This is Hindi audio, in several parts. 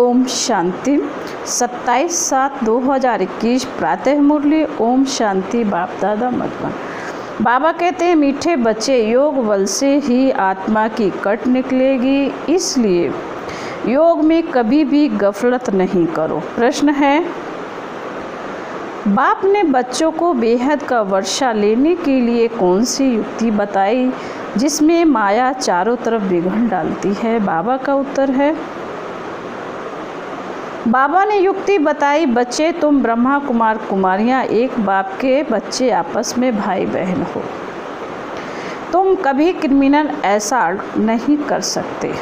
ओम शांति। 27/7/2021 प्रातः मुरली। ओम शांति। बाप दादा मधुबन। बाबा कहते हैं, मीठे बच्चे, योग बल से ही आत्मा की कट निकलेगी, इसलिए योग में कभी भी गफलत नहीं करो। प्रश्न है, बाप ने बच्चों को बेहद का वर्षा लेने के लिए कौन सी युक्ति बताई जिसमें माया चारों तरफ बिगड़ डालती है? बाबा का उत्तर है, बाबा ने युक्ति बताई, बच्चे तुम ब्रह्मा कुमार कुमारियाँ एक बाप के बच्चे आपस में भाई बहन हो। तुम कभी क्रिमिनल ऐसा नहीं कर सकते।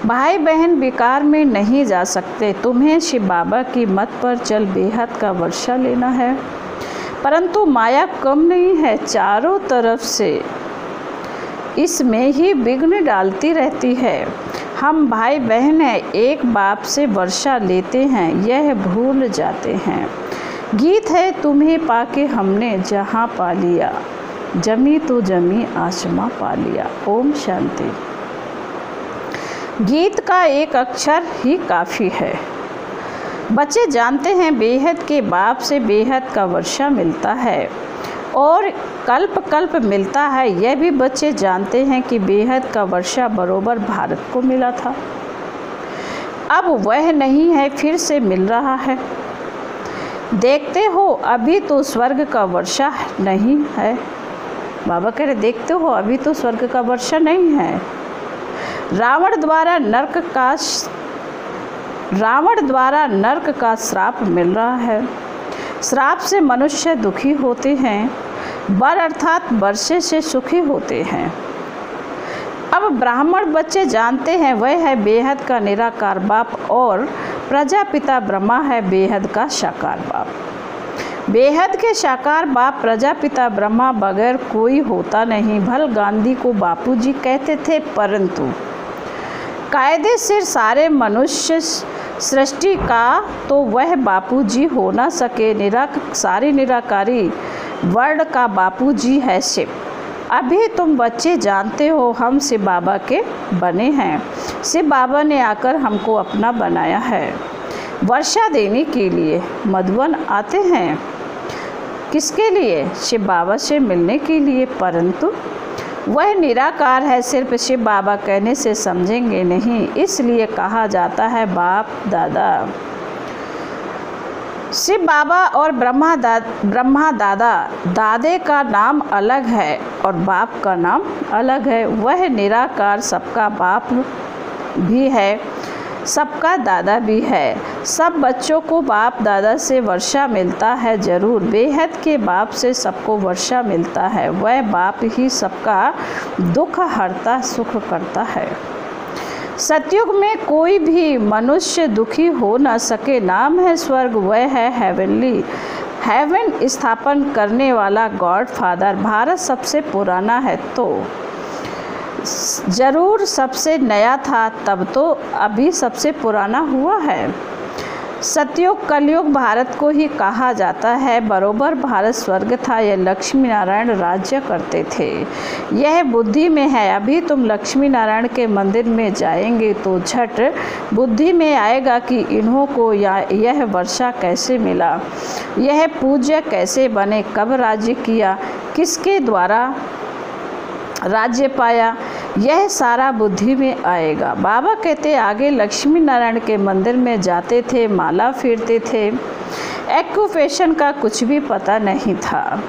भाई बहन विकार में नहीं जा सकते। तुम्हें शिव बाबा की मत पर चल बेहद का वर्षा लेना है, परंतु माया कम नहीं है, चारों तरफ से इसमें ही विघ्न डालती रहती है। हम भाई बहन हैं, एक बाप से वर्षा लेते हैं, यह भूल जाते हैं। गीत है, तुम्हें पाके हमने जहाँ पा लिया, जमी तो जमी आसमां पा लिया। ओम शांति। गीत का एक अक्षर ही काफ़ी है। बच्चे जानते हैं बेहद के बाप से बेहद का वर्षा मिलता है और कल्प कल्प मिलता है। यह भी बच्चे जानते हैं कि बेहद का वर्षा बरोबर भारत को मिला था, अब वह नहीं है, फिर से मिल रहा है। देखते हो अभी तो स्वर्ग का वर्षा नहीं है। बाबा कह रहे, देखते हो अभी तो स्वर्ग का वर्षा नहीं है। रावण द्वारा नरक का श्राप मिल रहा है। श्राप से मनुष्य दुखी होते हैं, वर अर्थात वर्षे से सुखी होते हैं। अब ब्राह्मण बच्चे जानते हैं वह है बेहद का निराकार बाप और प्रजापिता ब्रह्मा है बेहद का साकार बाप। बेहद के साकार बाप प्रजापिता ब्रह्मा बगैर कोई होता नहीं। भल गांधी को बापूजी कहते थे, परंतु कायदे से सारे मनुष्य सृष्टि का तो वह बापूजी हो ना सके। सारी निराकारी वर्ड का बापूजी है शिव। अभी तुम बच्चे जानते हो हम शिव बाबा के बने हैं। शिव बाबा ने आकर हमको अपना बनाया है वर्षा देने के लिए। मधुबन आते हैं किसके लिए? शिव बाबा से मिलने के लिए, परंतु वह निराकार है, सिर्फ शिव बाबा कहने से समझेंगे नहीं, इसलिए कहा जाता है बाप दादा। शिव बाबा और ब्रह्मा दादा, दादे का नाम अलग है और बाप का नाम अलग है। वह निराकार सबका बाप भी है, सबका दादा भी है। सब बच्चों को बाप दादा से वर्षा मिलता है जरूर। बेहद के बाप से सबको वर्षा मिलता है। वह बाप ही सबका दुख हरता, सुख करता है। सतयुग में कोई भी मनुष्य दुखी हो न सके। नाम है स्वर्ग, वह है हेवन स्थापन करने वाला गॉड फादर। भारत सबसे पुराना है तो जरूर सबसे नया था, तब तो अभी सबसे पुराना हुआ है। सतयुग कलयुग भारत को ही कहा जाता है। बरोबर भारत स्वर्ग था, यह लक्ष्मी नारायण राज्य करते थे। यह बुद्धि में है। अभी तुम लक्ष्मी नारायण के मंदिर में जाएंगे तो झट बुद्धि में आएगा कि इन्हों को यह वर्षा कैसे मिला, यह पूज्य कैसे बने, कब राज्य किया, किसके द्वारा राज्य पाया, यह सारा बुद्धि में आएगा। बाबा कहते आगे लक्ष्मी नारायण के मंदिर में जाते थे, माला फेरते थे, एक्यूपेशन का कुछ भी पता नहीं था।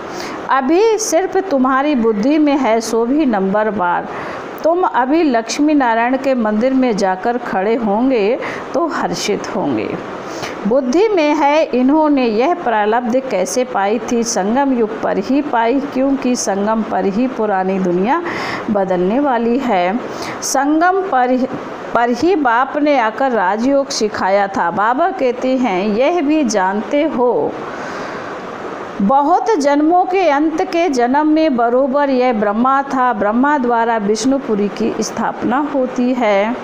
अभी सिर्फ तुम्हारी बुद्धि में है, सो भी नंबर बार। तुम अभी लक्ष्मी नारायण के मंदिर में जाकर खड़े होंगे तो हर्षित होंगे। बुद्धि में है, इन्होंने यह प्रारब्ध कैसे पाई थी? संगम युग पर ही पाई, क्योंकि संगम पर ही पुरानी दुनिया बदलने वाली है। संगम पर ही बाप ने आकर राजयोग सिखाया था। बाबा कहते हैं, यह भी जानते हो बहुत जन्मों के अंत के जन्म में बरोबर यह ब्रह्मा था। ब्रह्मा द्वारा विष्णुपुरी की स्थापना होती है।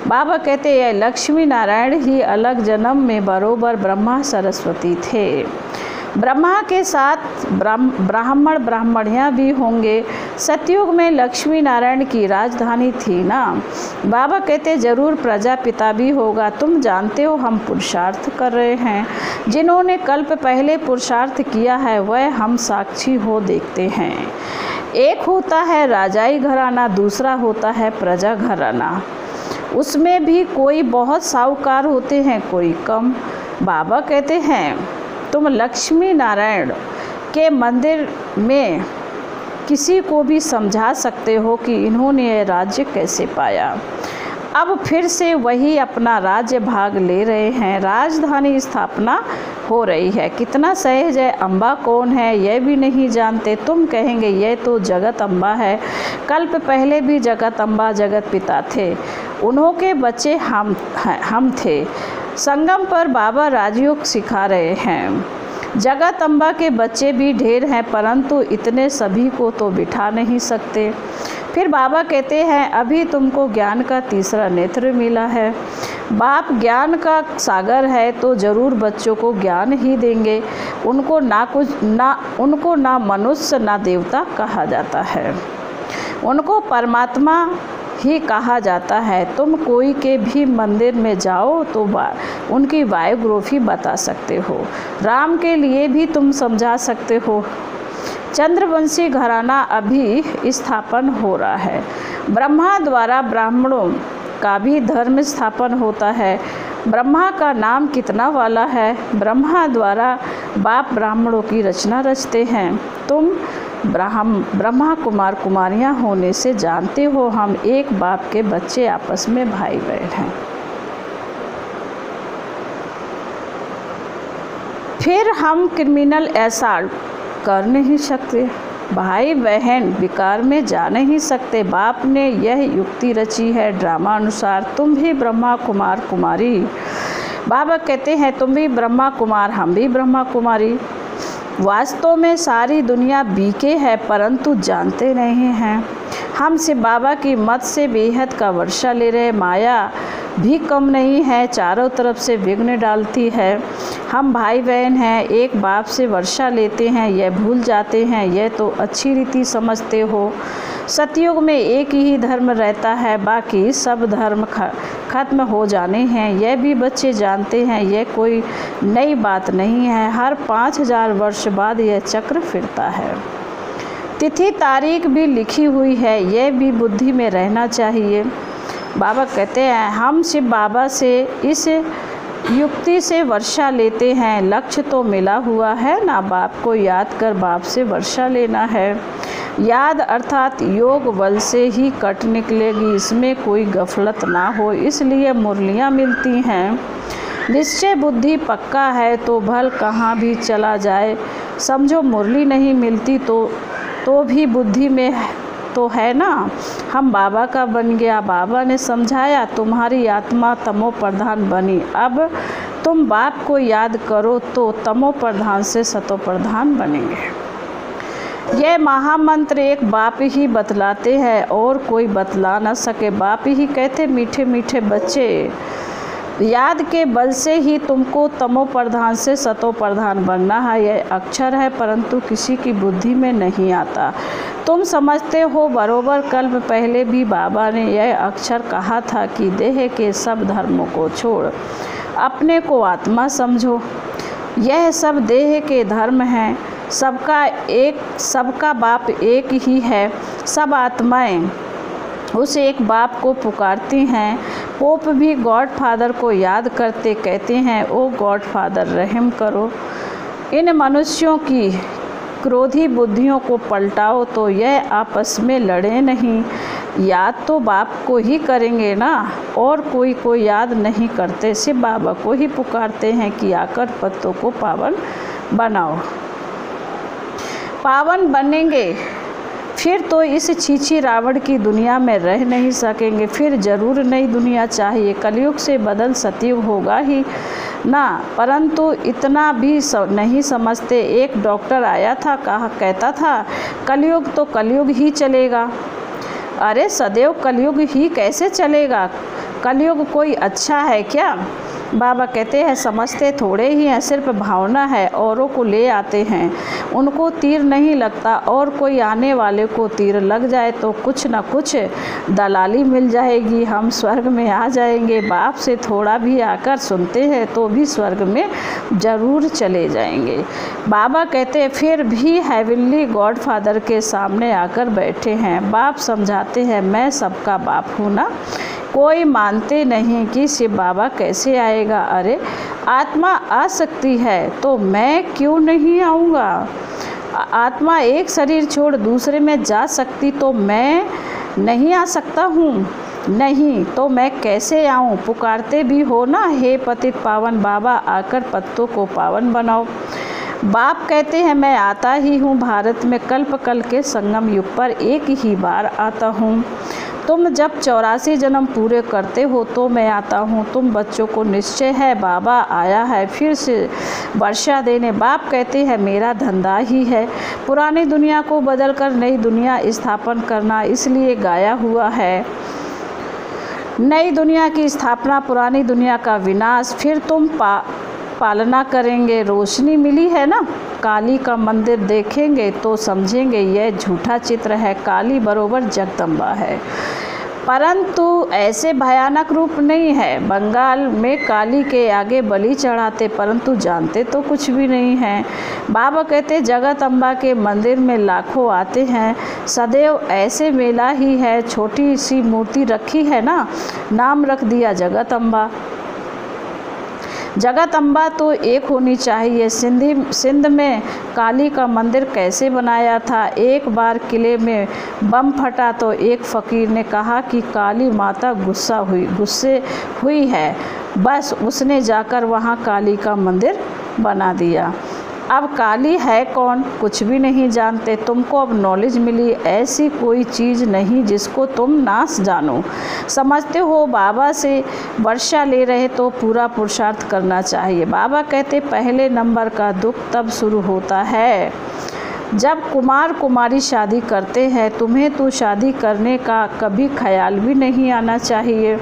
बाबा कहते हैं लक्ष्मी नारायण ही अलग जन्म में बरोबर ब्रह्मा सरस्वती थे। ब्रह्मा के साथ ब्राह्मण ब्राह्मणियाँ भी होंगे। सतयुग में लक्ष्मी नारायण की राजधानी थी ना। बाबा कहते जरूर प्रजापिता भी होगा। तुम जानते हो हम पुरुषार्थ कर रहे हैं। जिन्होंने कल्प पहले पुरुषार्थ किया है वह हम साक्षी हो देखते हैं। एक होता है राजाई घराना, दूसरा होता है प्रजा घराना। उसमें भी कोई बहुत साहूकार होते हैं, कोई कम। बाबा कहते हैं तुम लक्ष्मी नारायण के मंदिर में किसी को भी समझा सकते हो कि इन्होंने यह राज्य कैसे पाया। अब फिर से वही अपना राज्य भाग ले रहे हैं। राजधानी स्थापना हो रही है। कितना सहज है। अम्बा कौन है यह भी नहीं जानते। तुम कहेंगे यह तो जगत अम्बा है। कल्प पहले भी जगत अम्बा जगत पिता थे। उन्हों के बच्चे हम थे। संगम पर बाबा राजयोग सिखा रहे हैं। जगत अम्बा के बच्चे भी ढेर हैं, परंतु इतने सभी को तो बिठा नहीं सकते। फिर बाबा कहते हैं अभी तुमको ज्ञान का तीसरा नेत्र मिला है। बाप ज्ञान का सागर है तो ज़रूर बच्चों को ज्ञान ही देंगे। उनको ना मनुष्य ना देवता कहा जाता है, उनको परमात्मा ही कहा जाता है। तुम कोई के भी मंदिर में जाओ तो उनकी बायोग्राफी बता सकते हो। राम के लिए भी तुम समझा सकते हो। चंद्रवंशी घराना अभी स्थापन हो रहा है। ब्रह्मा द्वारा ब्राह्मणों का भी धर्म स्थापन होता है। ब्रह्मा का नाम कितना वाला है। ब्रह्मा द्वारा बाप ब्राह्मणों की रचना रचते हैं। तुम ब्रह्मा कुमार कुमारियाँ होने से जानते हो हम एक बाप के बच्चे आपस में भाई बहन हैं। फिर हम क्रिमिनल ऐसा कर नहीं सकते। भाई बहन विकार में जा नहीं सकते। बाप ने यह युक्ति रची है ड्रामा अनुसार। तुम भी ब्रह्मा कुमार कुमारी। बाबा कहते हैं तुम भी ब्रह्मा कुमार, हम भी ब्रह्मा कुमारी। वास्तव में सारी दुनिया बीके है, परंतु जानते नहीं हैं। हम से बाबा की मत से बेहद का वर्षा ले रहे। माया भी कम नहीं है, चारों तरफ से विघ्न डालती है। हम भाई बहन हैं, एक बाप से वर्षा लेते हैं, यह भूल जाते हैं। यह तो अच्छी रीति समझते हो। सतयुग में एक ही धर्म रहता है, बाकी सब धर्म खत्म हो जाने हैं। यह भी बच्चे जानते हैं। यह कोई नई बात नहीं है। हर 5000 वर्ष बाद यह चक्र फिरता है। तिथि तारीख भी लिखी हुई है, यह भी बुद्धि में रहना चाहिए। बाबा कहते हैं हम शिव बाबा से इस युक्ति से वर्षा लेते हैं। लक्ष्य तो मिला हुआ है ना, बाप को याद कर बाप से वर्षा लेना है। याद अर्थात योग बल से ही कट निकलेगी, इसमें कोई गफलत ना हो, इसलिए मुरलियाँ मिलती हैं। निश्चय बुद्धि पक्का है तो भल कहाँ भी चला जाए। समझो मुरली नहीं मिलती तो भी बुद्धि में तो है ना। हम बाबा का बन गया। बाबा ने समझाया तुम्हारी आत्मा तमो प्रधान बनी। अब तुम बाप को याद करो तो तमो प्रधान से सतो प्रधान बनेंगे। यह महामंत्र एक बाप ही बतलाते हैं और कोई बतला न सके। बाप ही कहते मीठे मीठे बच्चे, याद के बल से ही तुमको तमो प्रधान से सतो प्रधान बनना है। यह अक्षर है परंतु किसी की बुद्धि में नहीं आता। तुम समझते हो बरोबर। कल्प पहले भी बाबा ने यह अक्षर कहा था कि देह के सब धर्मों को छोड़ अपने को आत्मा समझो। यह सब देह के धर्म हैं। सबका बाप एक ही है। सब आत्माएं उस एक बाप को पुकारती हैं। पोप भी गॉड फादर को याद करते कहते हैं ओ गॉड फादर रहम करो, इन मनुष्यों की क्रोधी बुद्धियों को पलटाओ तो यह आपस में लड़े नहीं। याद तो बाप को ही करेंगे ना, और कोई याद नहीं करते, सिर्फ बाबा को ही पुकारते हैं कि आकर पत्तों को पावन बनाओ। पावन बनेंगे फिर तो इस छीछी रावण की दुनिया में रह नहीं सकेंगे। फिर जरूर नई दुनिया चाहिए। कलयुग से बदल सतयुग होगा ही ना, परंतु इतना भी नहीं समझते। एक डॉक्टर आया था, कहता था कलयुग तो कलयुग ही चलेगा। अरे सदैव कलयुग ही कैसे चलेगा? कलयुग कोई अच्छा है क्या? बाबा कहते हैं समझते थोड़े ही हैं, सिर्फ भावना है, औरों को ले आते हैं, उनको तीर नहीं लगता, और कोई आने वाले को तीर लग जाए तो कुछ न कुछ दलाली मिल जाएगी, हम स्वर्ग में आ जाएंगे। बाप से थोड़ा भी आकर सुनते हैं तो भी स्वर्ग में ज़रूर चले जाएंगे। बाबा कहते हैं फिर भी हेवनली गॉडफादर के सामने आकर बैठे हैं। बाप समझाते हैं मैं सबका बाप हूँ ना। कोई मानते नहीं कि शिव बाबा कैसे आएगा। अरे आत्मा आ सकती है तो मैं क्यों नहीं आऊँगा। आत्मा एक शरीर छोड़ दूसरे में जा सकती तो मैं नहीं आ सकता हूँ। नहीं तो मैं कैसे आऊँ। पुकारते भी हो ना, हे पतित पावन बाबा आकर पत्तों को पावन बनाओ। बाप कहते हैं मैं आता ही हूँ। भारत में कल्प कल के संगम युग पर एक ही बार आता हूँ। तुम जब 84 जन्म पूरे करते हो तो मैं आता हूँ। तुम बच्चों को निश्चय है बाबा आया है फिर से वर्षा देने। बाप कहते हैं मेरा धंधा ही है पुरानी दुनिया को बदलकर नई दुनिया स्थापन करना, इसलिए गाया हुआ है नई दुनिया की स्थापना, पुरानी दुनिया का विनाश। फिर तुम पालना करेंगे। रोशनी मिली है ना। काली का मंदिर देखेंगे तो समझेंगे यह झूठा चित्र है। काली बरोबर जगदम्बा है, परंतु ऐसे भयानक रूप नहीं है। बंगाल में काली के आगे बलि चढ़ाते परंतु जानते तो कुछ भी नहीं हैं। बाबा कहते जगदम्बा के मंदिर में लाखों आते हैं, सदैव ऐसे मेला ही है। छोटी सी मूर्ति रखी है ना, नाम रख दिया जगदम्बा। जगदम्बा तो एक होनी चाहिए। सिंध में काली का मंदिर कैसे बनाया था। एक बार किले में बम फटा तो एक फ़कीर ने कहा कि काली माता गुस्से हुई है, बस उसने जाकर वहाँ काली का मंदिर बना दिया। अब काली है कौन, कुछ भी नहीं जानते। तुमको अब नॉलेज मिली, ऐसी कोई चीज़ नहीं जिसको तुम ना जानो। समझते हो बाबा से वर्षा ले रहे तो पूरा पुरुषार्थ करना चाहिए। बाबा कहते पहले नंबर का दुख तब शुरू होता है जब कुमार कुमारी शादी करते हैं। तुम्हें तो शादी करने का कभी ख्याल भी नहीं आना चाहिए।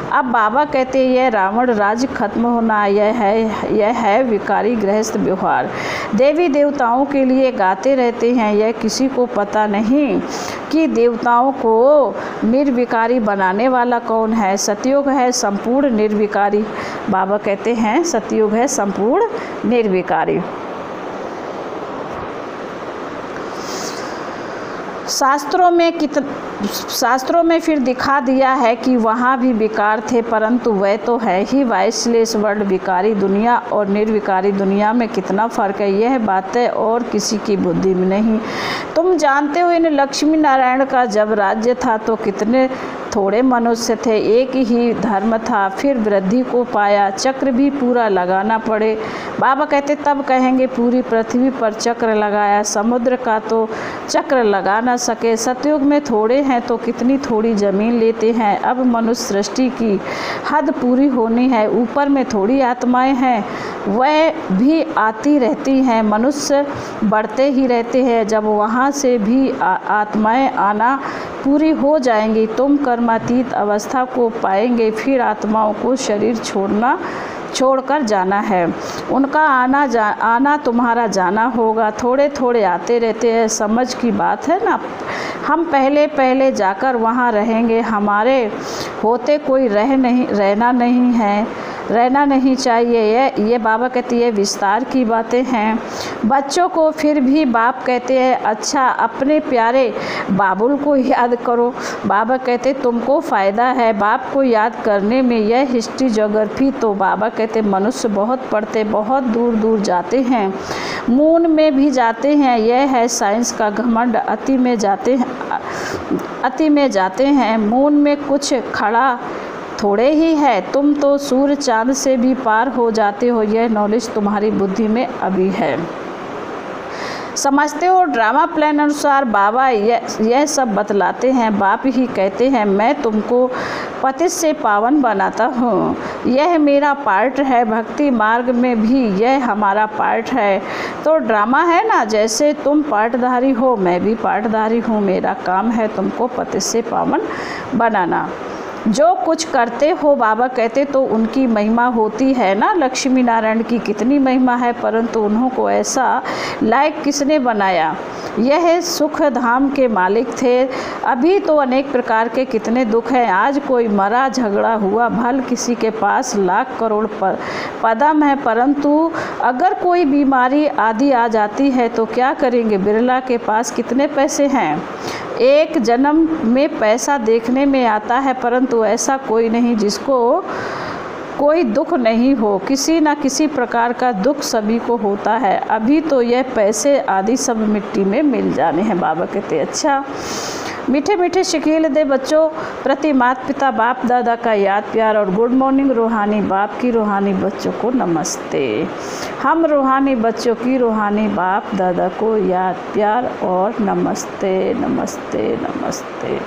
अब बाबा कहते यह रावण राज्य खत्म होना, यह है विकारी गृहस्थ व्यवहार। देवी देवताओं के लिए गाते रहते हैं, यह किसी को पता नहीं कि देवताओं को निर्विकारी बनाने वाला कौन है। सतयुग है संपूर्ण निर्विकारी। बाबा कहते हैं सतयुग है संपूर्ण निर्विकारी। शास्त्रों में फिर दिखा दिया है कि वहाँ भी विकार थे, परंतु वह तो है ही वाइसलेस वर्ल्ड। विकारी दुनिया और निर्विकारी दुनिया में कितना फ़र्क है, यह बातें और किसी की बुद्धि में नहीं। तुम जानते हो इन लक्ष्मी नारायण का जब राज्य था तो कितने थोड़े मनुष्य थे, एक ही धर्म था, फिर वृद्धि को पाया, चक्र भी पूरा लगाना पड़े। बाबा कहते तब कहेंगे पूरी पृथ्वी पर चक्र लगाया, समुद्र का तो चक्र लगा ना सके। सतयुग में थोड़े हैं तो कितनी थोड़ी ज़मीन लेते हैं। अब मनुष्य सृष्टि की हद पूरी होनी है, ऊपर में थोड़ी आत्माएं हैं, वह भी आती रहती हैं, मनुष्य बढ़ते ही रहते हैं। जब वहाँ से भी आत्माएं आना पूरी हो जाएंगी, तुम कर्मातीत अवस्था को पाएंगे। फिर आत्माओं को शरीर छोड़कर जाना है, उनका आना तुम्हारा जाना होगा। थोड़े थोड़े आते रहते हैं, समझ की बात है ना। हम पहले जाकर वहाँ रहेंगे, हमारे होते कोई रहना नहीं चाहिए। ये बाबा कहती है विस्तार की बातें हैं। बच्चों को फिर भी बाप कहते हैं अच्छा अपने प्यारे बाबुल को याद करो। बाबा कहते तुमको फ़ायदा है बाप को याद करने में। यह हिस्ट्री ज्योग्राफी तो बाबा कहते मनुष्य बहुत पढ़ते, बहुत दूर दूर जाते हैं, मून में भी जाते हैं। यह है साइंस का घमंड, अति में जाते हैं। मून में कुछ खड़ा थोड़े ही है, तुम तो सूर्य चांद से भी पार हो जाते हो। यह नॉलेज तुम्हारी बुद्धि में अभी है, समझते हो। ड्रामा प्लान अनुसार बाबा यह सब बतलाते हैं। बाप ही कहते हैं मैं तुमको पतित से पावन बनाता हूँ, यह मेरा पार्ट है। भक्ति मार्ग में भी यह हमारा पार्ट है। तो ड्रामा है ना, जैसे तुम पार्टधारी हो मैं भी पार्टधारी हूँ। मेरा काम है तुमको पतित से पावन बनाना। जो कुछ करते हो बाबा कहते तो उनकी महिमा होती है ना। लक्ष्मी नारायण की कितनी महिमा है, परंतु उन्हों को ऐसा लायक किसने बनाया। यह सुख धाम के मालिक थे। अभी तो अनेक प्रकार के कितने दुख हैं। आज कोई मरा झगड़ा हुआ, भल किसी के पास लाख करोड़ पदम है, परंतु अगर कोई बीमारी आदि आ जाती है तो क्या करेंगे। बिरला के पास कितने पैसे हैं। एक जन्म में पैसा देखने में आता है, परंतु ऐसा कोई नहीं जिसको कोई दुख नहीं हो। किसी न किसी प्रकार का दुख सभी को होता है। अभी तो यह पैसे आदि सब मिट्टी में मिल जाने हैं। बाबा कहते अच्छा मीठे मीठे शकील दे बच्चों प्रति माता पिता बाप दादा का याद प्यार और गुड मॉर्निंग। रूहानी बाप की रूहानी बच्चों को नमस्ते। हम रूहानी बच्चों की रूहानी बाप दादा को याद प्यार और नमस्ते नमस्ते नमस्ते।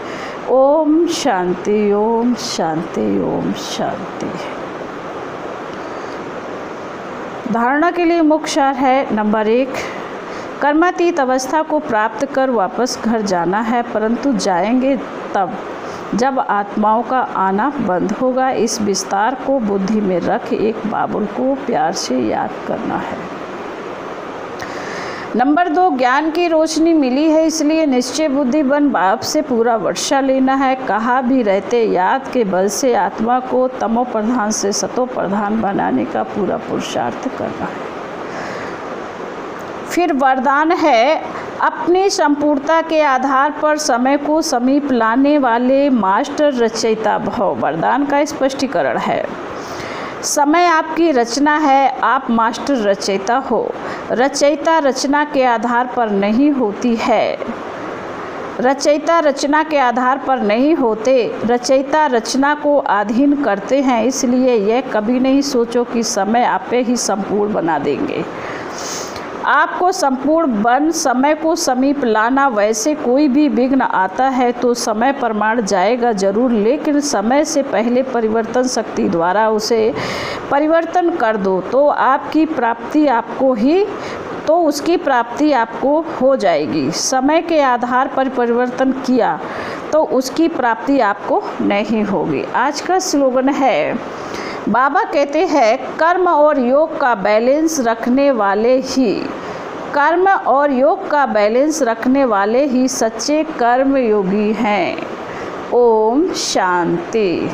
ओम शांति ओम शांति ओम शांति। धारणा के लिए मुख्य सार है नंबर 1, कर्मातीत अवस्था को प्राप्त कर वापस घर जाना है, परंतु जाएंगे तब जब आत्माओं का आना बंद होगा। इस विस्तार को बुद्धि में रख एक बाबुल को प्यार से याद करना है। नंबर 2, ज्ञान की रोशनी मिली है, इसलिए निश्चय बुद्धि बन बाप से पूरा वर्षा लेना है। कहा भी रहते याद के बल से आत्मा को तमो प्रधान से सतो प्रधान बनाने का पूरा पुरुषार्थ करना है। फिर वरदान है अपनी संपूर्णता के आधार पर समय को समीप लाने वाले मास्टर रचयिता भव। वरदान का स्पष्टीकरण है। समय आपकी रचना है, आप मास्टर रचयिता हो। रचयिता रचना के आधार पर नहीं होती है। रचयिता रचना के आधार पर नहीं होते, रचयिता रचना को अधीन करते हैं। इसलिए यह कभी नहीं सोचो कि समय आपे ही संपूर्ण बना देंगे। आपको संपूर्ण बन समय को समीप लाना। वैसे कोई भी विघ्न आता है तो समय प्रमाण जाएगा जरूर, लेकिन समय से पहले परिवर्तन शक्ति द्वारा उसे परिवर्तन कर दो तो आपकी प्राप्ति आपको ही तो उसकी प्राप्ति आपको हो जाएगी। समय के आधार पर परिवर्तन किया तो उसकी प्राप्ति आपको नहीं होगी। आज का स्लोगन है, बाबा कहते हैं कर्म और योग का बैलेंस रखने वाले ही सच्चे कर्म योगी हैं। ओम शांति।